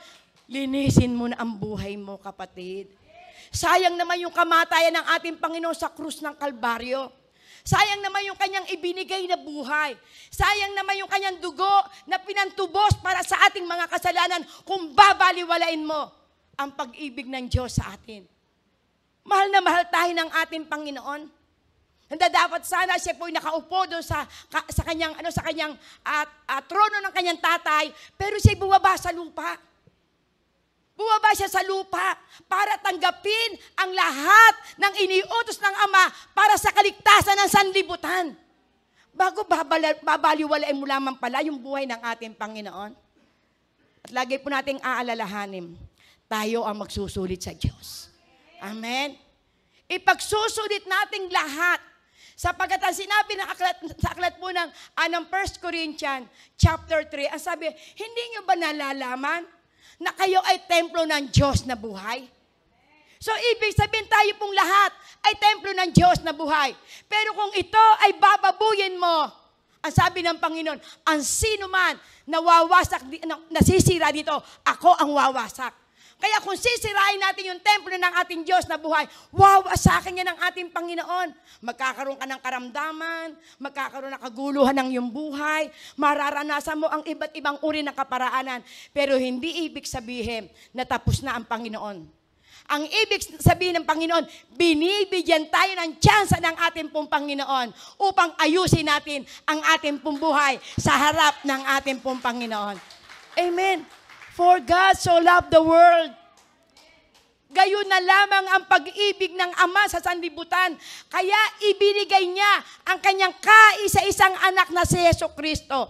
linisin mo na ang buhay mo, kapatid. Sayang naman yung kamatayan ng ating Panginoon sa krus ng Kalbaryo. Sayang naman yung kanyang ibinigay na buhay. Sayang naman yung kanyang dugo na pinantubos para sa ating mga kasalanan kung babaliwalain mo ang pag-ibig ng Diyos sa atin. Mahal na mahal tayo ng ating Panginoon. Handa dapat sana siya po'y nakaupo doon sa kanyang trono ng kanyang tatay, pero siya'y bumaba sa lupa. Bumaba siya sa lupa para tanggapin ang lahat ng iniutos ng Ama para sa kaligtasan ng sanlibutan. Bago babaliwalain mo lamang pala yung buhay ng ating Panginoon. At lagi po nating aalalahanin, tayo ang magsusulit sa Diyos. Amen? Ipagsusulit nating lahat. Sapagkat ang sinabi sa aklat po ng 1 Corinthians chapter 3, ang sabi, hindi nyo ba nalalaman na kayo ay templo ng Diyos na buhay? So, ibig sabihin tayo pong lahat ay templo ng Diyos na buhay. Pero kung ito ay bababuyin mo, ang sabi ng Panginoon, ang sino man na nasisira dito, ako ang wawasak. Kaya kung sisirain natin yung templo ng ating Diyos na buhay, wawasakin niya ng ating Panginoon. Magkakaroon ka ng karamdaman, magkakaroon ng kaguluhan ng iyong buhay, mararanasan mo ang iba't ibang uri ng kaparaanan. Pero hindi ibig sabihin na tapos na ang Panginoon. Ang ibig sabihin ng Panginoon, binibigyan tayo ng tsansa ng ating pong Panginoon upang ayusin natin ang ating pong buhay sa harap ng ating pong Panginoon. Amen. For God so loved the world. Gayon na lamang ang pag-ibig ng Ama sa sanlibutan. Kaya ibinigay niya ang kanyang kaisa-isang anak na si Jesucristo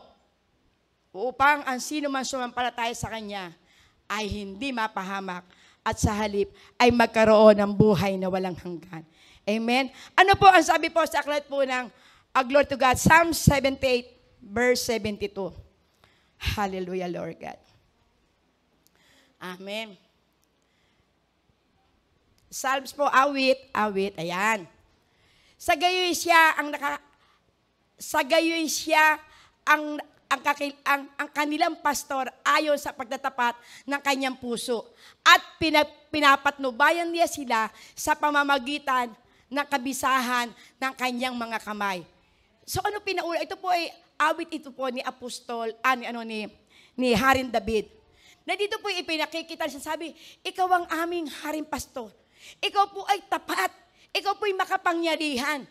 upang ang sino man sumampalataya sa Kanya ay hindi mapahamak at sa halip ay magkaroon ng buhay na walang hanggan. Amen? Ano po ang sabi po sa aklat po ng Glory to God, Psalm 78, verse 72. Hallelujah, Lord God. Amen. Psalms po, awit, ayan. Sa gayoy siya ang kanilang pastor ayon sa pagtatapat ng kanyang puso. At pinapatnubayan niya sila sa pamamagitan ng kabisahan ng kanyang mga kamay. So ano pinauna? Ito po ay awit ito po ni Apostol, ni Haring David. Na dito po ipinakikita siya, sabi, ikaw ang aming haring pastor. Ikaw po ay tapat. Ikaw po ay makapangyarihan.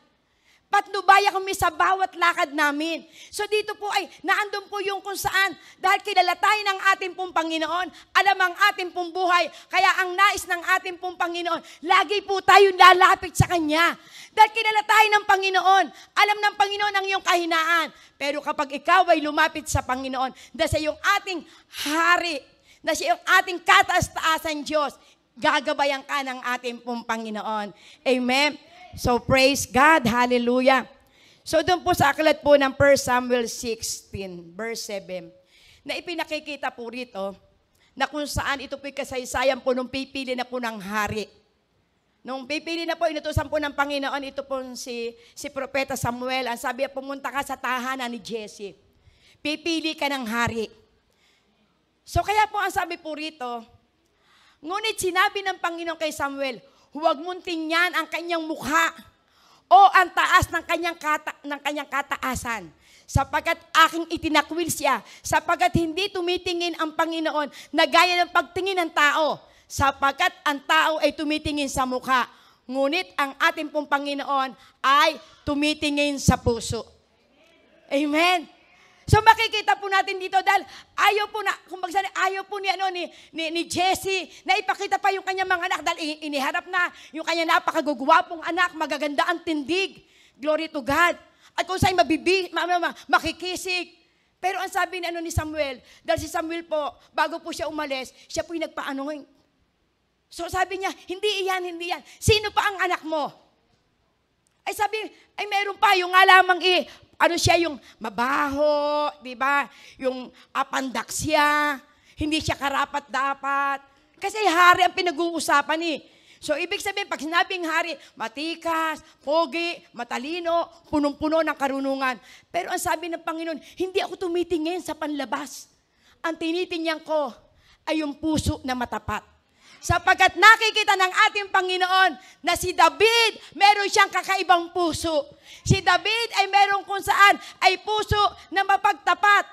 Patnubaya kami sa bawat lakad namin. So dito po ay naandun po yung kung saan, dahil kilala tayo ng ating pong Panginoon, alam ang ating pong buhay, kaya ang nais ng ating pong Panginoon, lagi po tayo lalapit sa Kanya. Dahil kilala tayo ng Panginoon, alam ng Panginoon ang iyong kahinaan. Pero kapag ikaw ay lumapit sa Panginoon, dahil sa iyong ating hari, na siya yung ating kataas-taasan Diyos, gagabayan ka ng ating pong Panginoon. Amen? So, praise God. Hallelujah. So, doon po sa aklat po ng 1 Samuel 16, verse 7, na ipinakikita po rito, na kung saan ito po'y kasaysayan po nung pipili na po ng hari. Nung pipili na po, inutusan po ng Panginoon, ito po si Propeta Samuel, ang sabi, pumunta ka sa tahanan ni Jesse. Pipili ka ng hari. So kaya po ang sabi po rito, ngunit sinabi ng Panginoon kay Samuel, huwag mong tingnan ang kanyang mukha o ang taas ng kanyang kataasan, sapagkat aking itinakwil siya, sapagkat hindi tumitingin ang Panginoon na gaya ng pagtingin ng tao, sapagkat ang tao ay tumitingin sa mukha, ngunit ang ating pong Panginoon ay tumitingin sa puso. Amen. So makikita po natin dito dahil ayaw po ni Jesse na ipakita pa yung kanyang mga anak dahil iniharap na yung kanyang napakagugwapong anak, magaganda ang tindig. Glory to God. At kung saan makikisig. Pero ang sabi ni Samuel, dahil si Samuel po, bago po siya umalis, siya po yung nagpaanoin. So sabi niya, hindi yan. Sino pa ang anak mo? Ay sabi, ay meron pa yung nga lamang siya yung mabaho, di ba? Yung apandak siya, hindi siya karapat-dapat. Kasi hari ang pinag-uusapan eh. So, ibig sabihin, pag sinabing hari, matikas, pogi, matalino, punong-puno ng karunungan. Pero ang sabi ng Panginoon, hindi ako tumitingin sa panlabas. Ang tinitingnan ko ay yung puso na matapat. Sapagkat nakikita ng ating Panginoon na si David, meron siyang kakaibang puso. Si David ay meron kung saan ay puso na mapagtapat.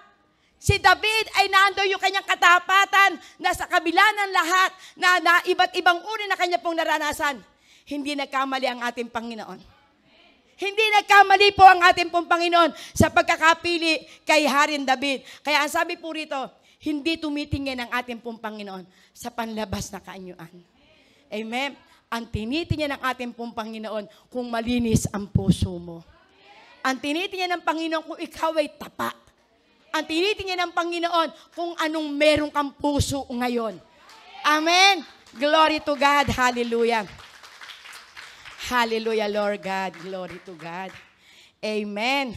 Si David ay naando yung kanyang katapatan na sa kabila ng lahat na iba't ibang uri na kanya pong naranasan. Hindi nagkamali ang ating Panginoon. Hindi nagkamali po ang ating pong Panginoon sa pagkakapili kay Haring David. Kaya ang sabi po rito, hindi tumitingin ang ating pong Panginoon sa panlabas na kaanyuan. Amen? Ang tinitingnan ng ating pong Panginoon kung malinis ang puso mo. Ang tinitingnan ng Panginoon kung ikaw ay tapat. Ang tinitingnan ng Panginoon kung anong meron kang puso ngayon. Amen. Glory to God. Hallelujah. Hallelujah, Lord God. Glory to God. Amen.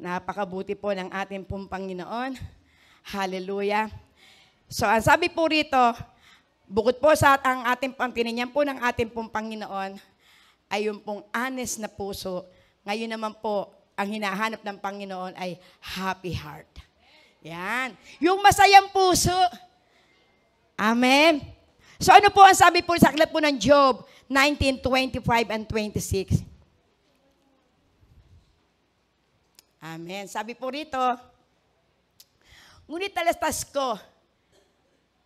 Napakabuti po ng ating pong Panginoon. Hallelujah. So, ang sabi po rito, bukod po sa ang ating pangtinignan po ng ating pong Panginoon, ay yung pong honest na puso. Ngayon naman po, ang hinahanap ng Panginoon ay happy heart. Yan. Yung masayang puso. Amen. So ano po ang sabi po sa aklat po ng Job 19:25 and 26? Amen. Sabi po rito, ngunit talastas ko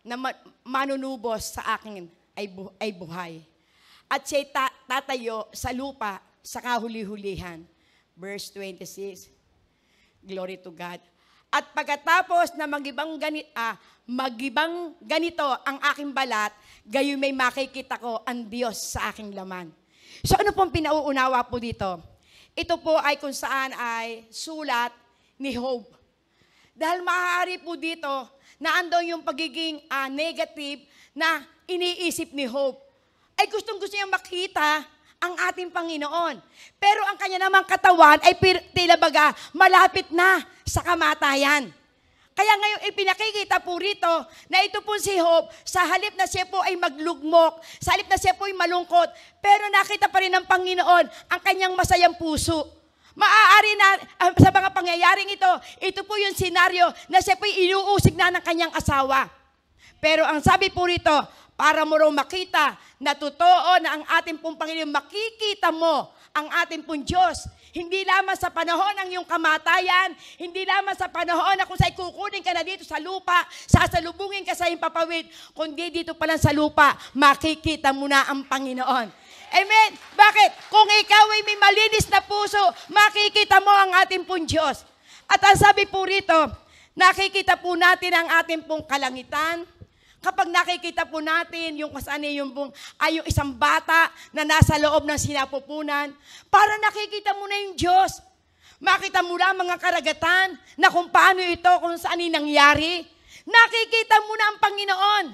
na manunubos sa akin ay buhay. At siya'y tatayo sa lupa sa kahuli-hulihan. Verse 26. Glory to God. At pagkatapos na magibang ganito ang aking balat, gayon may makikita ko ang Diyos sa aking laman. So ano pong pinauunawa po dito? Ito po ay kung saan ay sulat ni Job. Dahil maaari po dito na andon yung pagiging negative na iniisip ni Job. Ay gustong-gusto niya makita ang ating Panginoon. Pero ang kanya namang katawan ay tila baga malapit na sa kamatayan. Kaya ngayon ipinakikita po rito na ito po si Job, sa halip na siya po ay maglugmok, sa halip na siya po ay malungkot, pero nakita pa rin ng Panginoon ang kanyang masayang puso. Maaari na sa mga pangyayaring ito po yung senaryo na siya po ay inuusig na ng kanyang asawa. Pero ang sabi po rito, para mo raw makita na totoo na ang ating pong Panginoon, makikita mo ang ating pong Diyos. Hindi lamang sa panahon ng iyong kamatayan, hindi lamang sa panahon na kung sa'y kukunin ka na dito sa lupa, sasalubungin ka sa iyong papawid, kundi dito pa lang sa lupa, makikita mo na ang Panginoon. Amen? Bakit? Kung ikaw ay may malinis na puso, makikita mo ang ating pong Diyos. At ang sabi po rito, nakikita po natin ang ating pong kalangitan. Kapag nakikita po natin yung yung isang bata na nasa loob ng sinapupunan, para nakikita mo na yung Diyos. Makita mo na mga karagatan na kung paano ito, kung saan nangyari. Nakikita mo na ang Panginoon.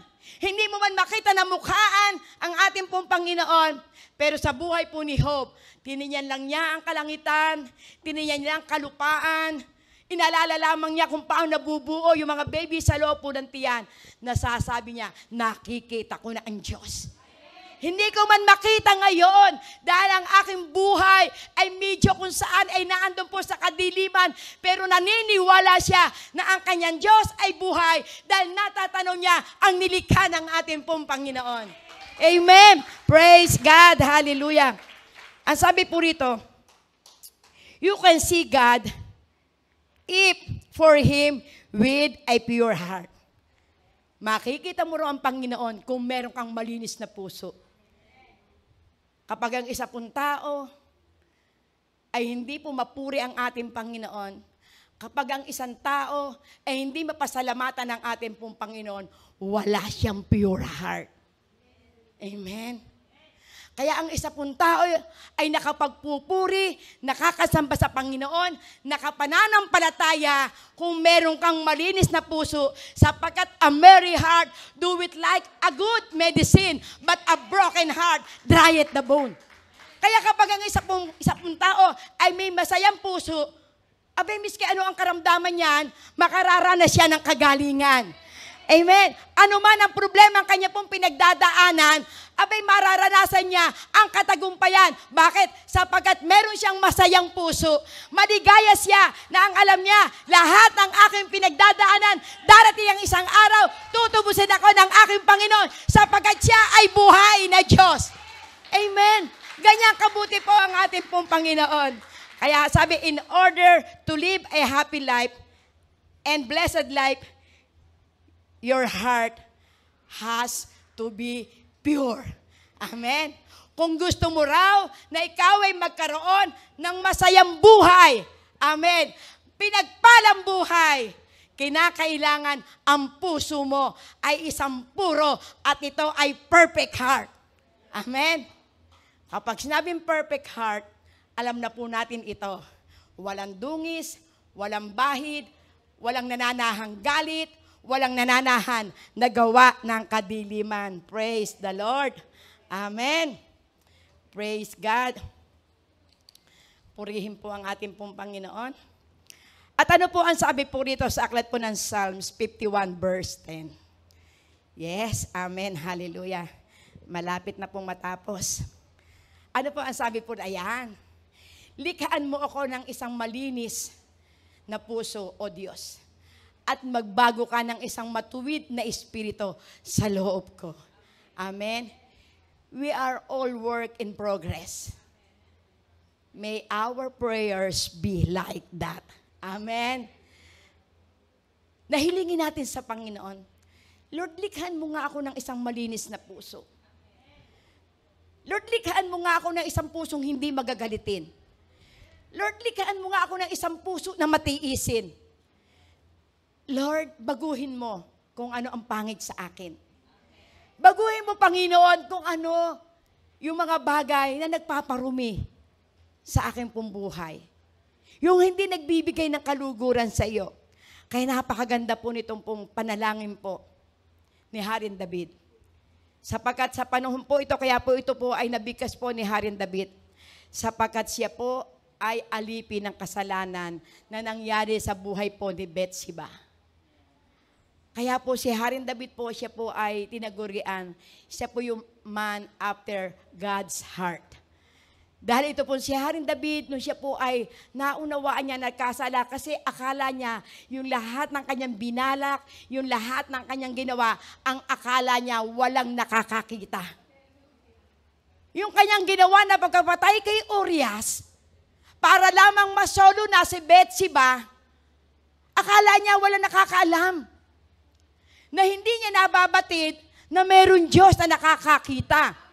Hindi mo man makita na mukhaan ang ating pong Panginoon. Pero sa buhay po ni Job, tinignan lang niya ang kalangitan, tinignan niya ang kalupaan, inalala lamang niya kung paano nabubuo yung mga baby sa loob po ng tiyan. Nasasabi niya, nakikita ko na ang Diyos. Hindi ko man makita ngayon dahil ang aking buhay ay medyo kung saan ay naandun po sa kadiliman. Pero naniniwala siya na ang kanyang Diyos ay buhay dahil natatanong niya ang nilikha ng ating pong Panginoon. Amen. Praise God. Hallelujah. Ang sabi po rito, you can see God if for Him with a pure heart. Makikita mo rin ang Panginoon kung meron kang malinis na puso. Kapag ang isa pong tao ay hindi po mapuri ang ating Panginoon, kapag ang isang tao ay hindi mapasalamatan ng ating pong Panginoon, wala siyang pure heart. Amen. Kaya ang isa pong tao ay nakapagpupuri, nakakasamba sa Panginoon, nakapananampalataya kung meron kang malinis na puso, sapagkat a merry heart do it like a good medicine, but a broken heart drieth the bone. Kaya kapag ang isa pong tao ay may masayang puso, abay miski ano ang karamdaman niyan, makararanas siya ng kagalingan. Amen. Ano man ang problema ang kanya pong pinagdadaanan, abay mararanasan niya ang katagumpayan. Bakit? Sapagkat meron siyang masayang puso. Maligaya siya na ang alam niya, lahat ng aking pinagdadaanan, darating ang isang araw, tutubusin ako ng aking Panginoon sapagkat siya ay buhay na Diyos. Amen. Ganyan kabuti po ang ating pong Panginoon. Kaya sabi, in order to live a happy life and blessed life, your heart has to be pure. Amen. Kung gusto mo raw na ikaw ay magkaroon ng masayang buhay, amen, pinagpalang buhay, kinakailangan ang puso mo ay isang puro at ito ay perfect heart. Amen. Kapag sinabing perfect heart, alam na po natin ito. Walang dungis, walang bahid, walang nananahang galit, walang nananahan na gawa ng kadiliman. Praise the Lord. Amen. Praise God. Purihin po ang ating pong Panginoon. At ano po ang sabi po rito sa aklat po ng Psalms 51 verse 10? Yes, amen, hallelujah. Malapit na pong matapos. Ano po ang sabi po? Ayan. Likhaan mo ako ng isang malinis na puso, O Diyos. At magbago ka ng isang matuwid na espiritu sa loob ko. Amen. We are all work in progress. May our prayers be like that. Amen. Nahilingin natin sa Panginoon, Lord, likhaan mo nga ako ng isang malinis na puso. Lord, likhaan mo nga ako ng isang pusong hindi magagalitin. Lord, likhaan mo nga ako ng isang puso na matiisin. Lord, baguhin mo kung ano ang pangit sa akin. Baguhin mo, Panginoon, kung ano yung mga bagay na nagpaparumi sa aking pong buhay. Yung hindi nagbibigay ng kaluguran sa iyo. Kaya napakaganda po nitong pong panalangin po ni Haring David. Sapagkat sa panahon po ito, kaya po ito po ay nabigkas po ni Haring David. Sapagkat siya po ay alipin ng kasalanan na nangyari sa buhay po ni Bathsheba. Kaya po si Haring David po, siya po ay tinagurian. Siya po yung man after God's heart. Dahil ito po si Haring David, nung siya po ay naunawaan niya nagkasala kasi akala niya yung lahat ng kanyang binalak, yung lahat ng kanyang ginawa, ang akala niya walang nakakakita. Yung kanyang ginawa na pagkapatay kay Urias, para lamang masolo na si Bathsheba, akala niya walang nakakaalam. Na hindi niya nababatid na mayroon Diyos na nakakakita.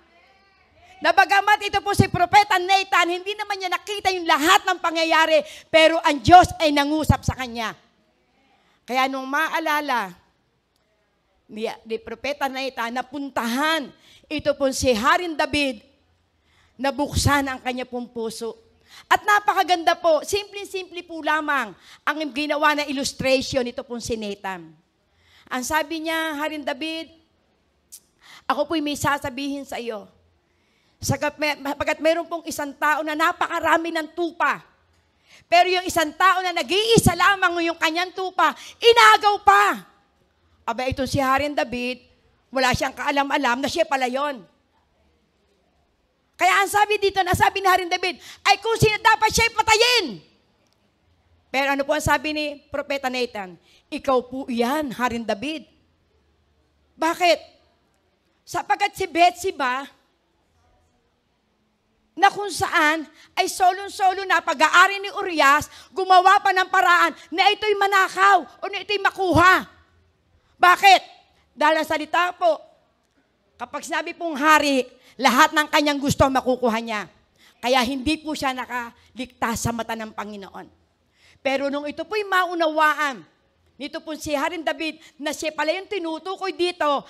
Na bagamat ito po si Propeta Nathan, hindi naman niya nakita yung lahat ng pangyayari, pero ang Diyos ay nangusap sa kanya. Kaya nung maalala ni Propeta Nathan, napuntahan ito po si Haring David, nabuksan ang kanya pong puso. At napakaganda po, simple-simple po lamang ang ginawa na illustration ito po si Nathan. Ang sabi niya, Haring David, ako po'y may sasabihin sa iyo. Sapagkat meron pong isang tao na napakarami ng tupa. Pero yung isang tao na nag-iisa lamang yung kanyang tupa, inagaw pa. Aba, itong si Haring David, wala siyang kaalam-alam na siya pala yun. Kaya ang sabi dito, nasabi ni Haring David, ay kung sino dapat siya'y patayin. Pero ano po ang sabi ni Propeta Nathan? Ikaw po yan, Haring David. Bakit? Sapagkat si Bathsheba, na kung saan ay solong-solo na pag-aari ni Urias, gumawa pa ng paraan na ito'y manakaw o na ito'y makuha. Bakit? Dahil ang salita po, kapag sinabi pong hari, lahat ng kanyang gusto makukuha niya. Kaya hindi po siya nakaligtas sa mata ng Panginoon. Pero nung ito po'y maunawaan, nito po si Haring David, na siya pala yung tinutukoy dito,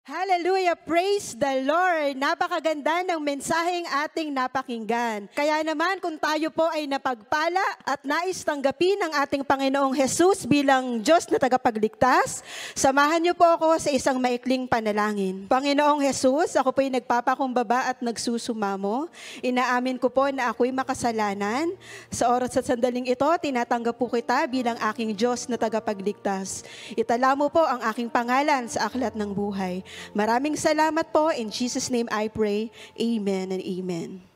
Hallelujah! Praise the Lord! Napakaganda ng mensaheng ating napakinggan. Kaya naman kung tayo po ay napagpala at nais tanggapin ng ating Panginoong Jesus bilang Diyos na tagapagligtas, samahan niyo po ako sa isang maikling panalangin. Panginoong Jesus, ako po ay nagpapakumbaba at nagsusumamo. Inaamin ko po na ako'y makasalanan. Sa oras at sandaling ito, tinatanggap po kita bilang aking Diyos na tagapagligtas. Itala mo po ang aking pangalan sa aklat ng buhay. Maraming salamat po. In Jesus' name I pray. Amen and amen.